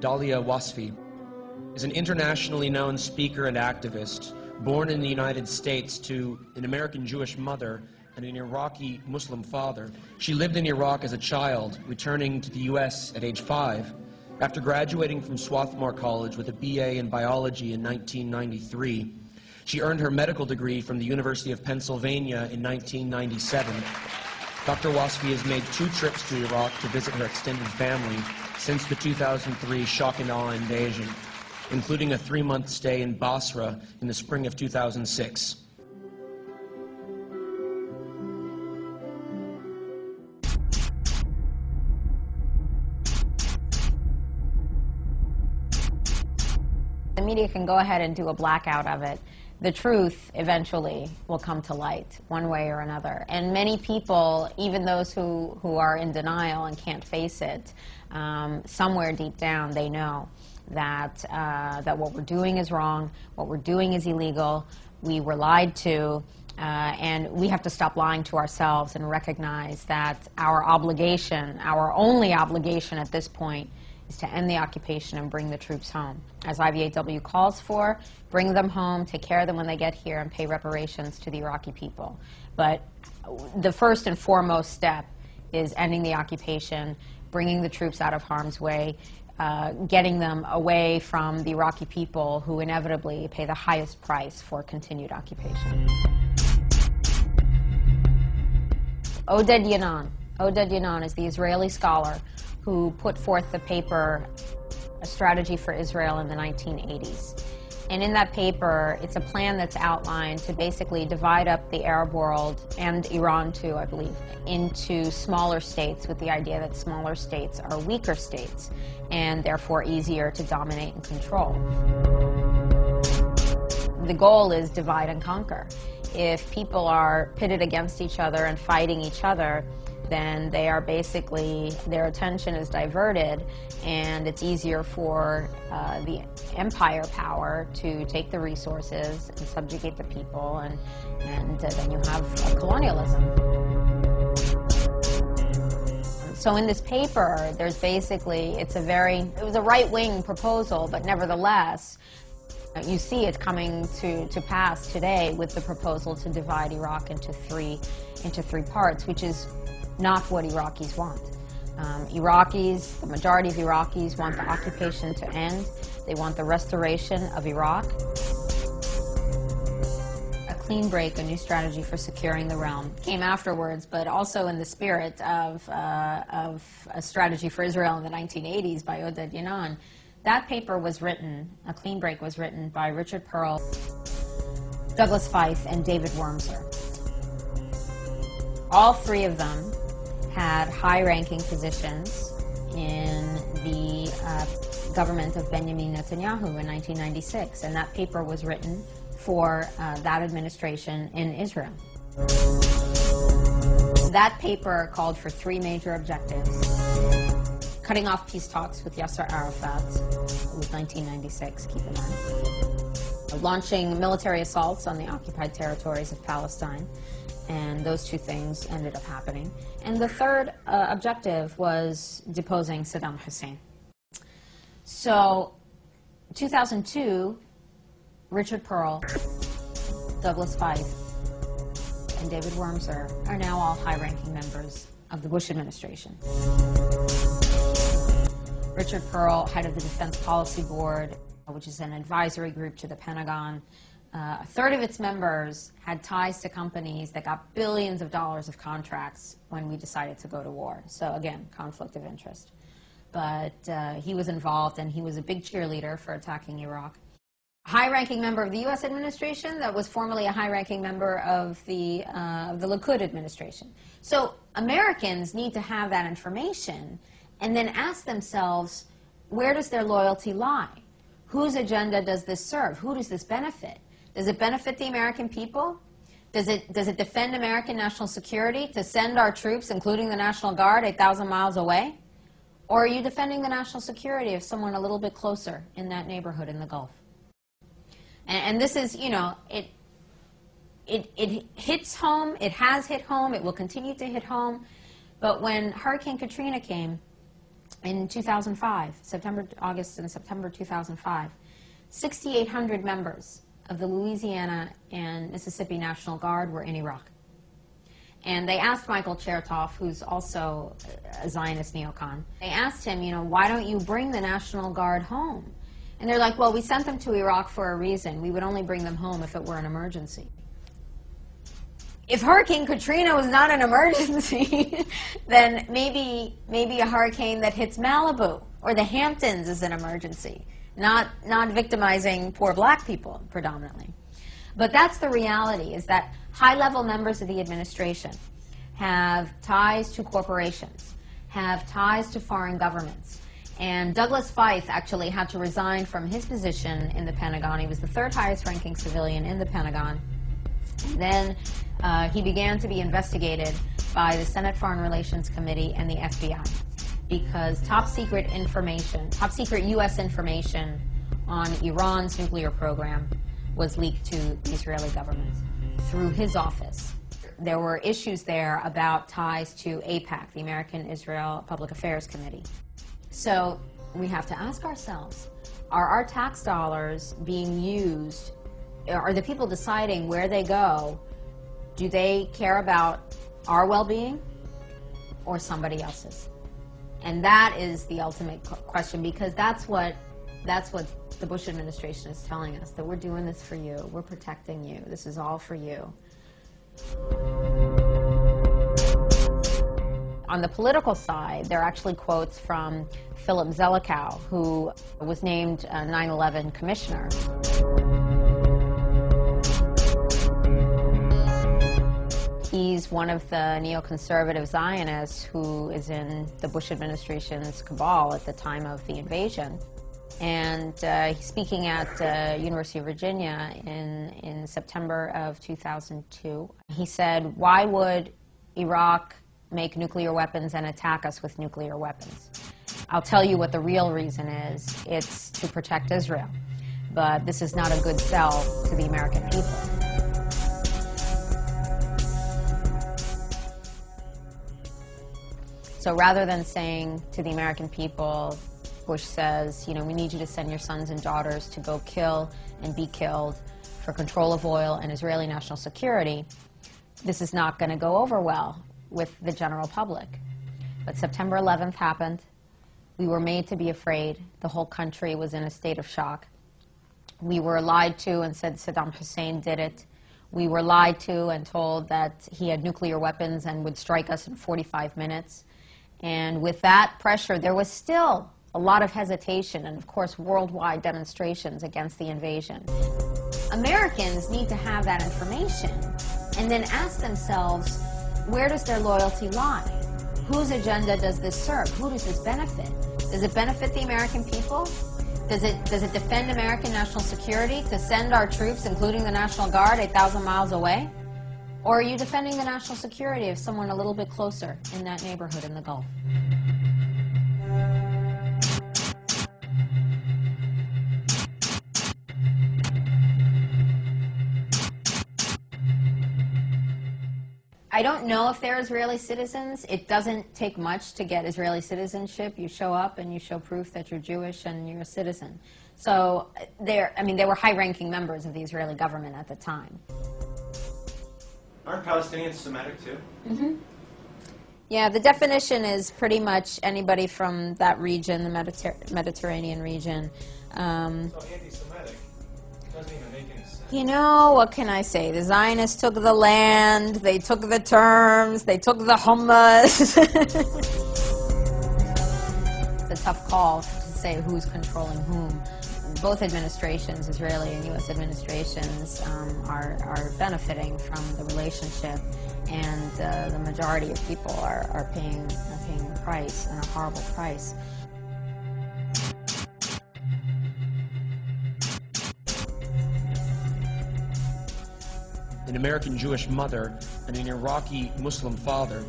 Dahlia Wasfi, is an internationally known speaker and activist, born in the United States to an American Jewish mother and an Iraqi Muslim father. She lived in Iraq as a child, returning to the U.S. at age 5. After graduating from Swarthmore College with a BA in biology in 1993, she earned her medical degree from the University of Pennsylvania in 1997. Dr. Wasfi has made 2 trips to Iraq to visit her extended family since the 2003 shock and awe invasion, including a 3-month stay in Basra in the spring of 2006. The media can go ahead and do a blackout of it. The truth eventually will come to light, one way or another. And many people, even those who are in denial and can't face it, somewhere deep down they know that, that what we're doing is wrong, what we're doing is illegal, we were lied to, and we have to stop lying to ourselves and recognize that our obligation, our only obligation at this point, is to end the occupation and bring the troops home. As IVAW calls for, bring them home, take care of them when they get here, and pay reparations to the Iraqi people. But the first and foremost step is ending the occupation, bringing the troops out of harm's way, getting them away from the Iraqi people who inevitably pay the highest price for continued occupation. Oded Yanon is the Israeli scholar who put forth the paper, A Strategy for Israel in the 1980s. And in that paper, it's a plan that's outlined to basically divide up the Arab world, and Iran too, I believe, into smaller states with the idea that smaller states are weaker states and therefore easier to dominate and control. The goal is divide and conquer. If people are pitted against each other and fighting each other, then they are basically, their attention is diverted, and it's easier for the empire power to take the resources and subjugate the people, and then you have colonialism. So in this paper, there's basically, it was a right-wing proposal, but nevertheless, you see it coming to pass today with the proposal to divide Iraq into three parts, which is not what Iraqis want. Iraqis, the majority of Iraqis want the occupation to end. They want the restoration of Iraq. A clean break, a new strategy for securing the realm, came afterwards, but also in the spirit of A Strategy for Israel in the 1980s by Oded Yanon. That paper was written, A Clean Break was written by Richard Perle, Douglas Feith, and David Wormser. All 3 of them had high-ranking positions in the government of Benjamin Netanyahu in 1996, and that paper was written for that administration in Israel. That paper called for 3 major objectives. Cutting off peace talks with Yasser Arafat, it was 1996, keep in mind. Launching military assaults on the occupied territories of Palestine, and those 2 things ended up happening. And the third objective was deposing Saddam Hussein. So, 2002, Richard Perle, Douglas Feith, and David Wormser are now all high-ranking members of the Bush administration. Richard Perle, head of the Defense Policy Board, which is an advisory group to the Pentagon. A third of its members had ties to companies that got billions of dollars of contracts when we decided to go to war. So again, conflict of interest. But he was involved, and he was a big cheerleader for attacking Iraq. A high-ranking member of the U.S. administration that was formerly a high-ranking member of the Likud administration. So Americans need to have that information and then ask themselves, where does their loyalty lie? Whose agenda does this serve? Who does this benefit? Does it benefit the American people? Does it defend American national security to send our troops, including the National Guard, 8,000 miles away? Or are you defending the national security of someone a little bit closer in that neighborhood in the Gulf? And this is, you know, it hits home, it has hit home, it will continue to hit home. But when Hurricane Katrina came, In 2005, August and September 2005, 6,800 members of the Louisiana and Mississippi National Guard were in Iraq. And they asked Michael Chertoff, who's also a Zionist neocon, they asked him, why don't you bring the National Guard home? And they're like, well, we sent them to Iraq for a reason. We would only bring them home if it were an emergency. If Hurricane Katrina was not an emergency, then maybe a hurricane that hits Malibu or the Hamptons is an emergency, not victimizing poor black people predominantly. But that's the reality, is that high-level members of the administration have ties to corporations, have ties to foreign governments. And Douglas Feith actually had to resign from his position in the Pentagon. He was the third highest-ranking civilian in the Pentagon. And then he began to be investigated by the Senate Foreign Relations Committee and the FBI because top-secret U.S. information on Iran's nuclear program was leaked to the Israeli government through his office. There were issues there about ties to AIPAC, the American Israel Public Affairs Committee. So we have to ask ourselves, are our tax dollars being used, are the people deciding where they go, do they care about our well-being or somebody else's? And that is the ultimate question, because that's what the Bush administration is telling us, that we're doing this for you, we're protecting you, this is all for you. On the political side, there are actually quotes from Philip Zelikow, who was named 9/11 commissioner. He's one of the neoconservative Zionists who is in the Bush administration's cabal at the time of the invasion. And he's speaking at University of Virginia in September of 2002. He said, why would Iraq make nuclear weapons and attack us with nuclear weapons? I'll tell you what the real reason is. It's to protect Israel. But this is not a good sell to the American people. So rather than saying to the American people, Bush says, we need you to send your sons and daughters to go kill and be killed for control of oil and Israeli national security, this is not going to go over well with the general public. But September 11th happened. We were made to be afraid. The whole country was in a state of shock. We were lied to and said Saddam Hussein did it. We were lied to and told that he had nuclear weapons and would strike us in 45 minutes. And with that pressure, there was still a lot of hesitation and, of course, worldwide demonstrations against the invasion. Americans need to have that information and then ask themselves, where does their loyalty lie? Whose agenda does this serve? Who does this benefit? Does it benefit the American people? Does it defend American national security to send our troops, including the National Guard, 8,000 miles away? Or are you defending the national security of someone a little bit closer in that neighborhood in the Gulf? I don't know if they're Israeli citizens. It doesn't take much to get Israeli citizenship. You show up and you show proof that you're Jewish and you're a citizen. So they were high-ranking members of the Israeli government at the time. Aren't Palestinians Semitic too? Mm-hmm. Yeah, the definition is pretty much anybody from that region, the Mediterranean region. So anti-Semitic doesn't even make any sense. What can I say? The Zionists took the land, they took the terms, they took the hummus. It's a tough call to say who's controlling whom. Both administrations, Israeli and U.S. administrations, are benefiting from the relationship, and the majority of people are paying the price, and a horrible price. An American Jewish mother and an Iraqi Muslim father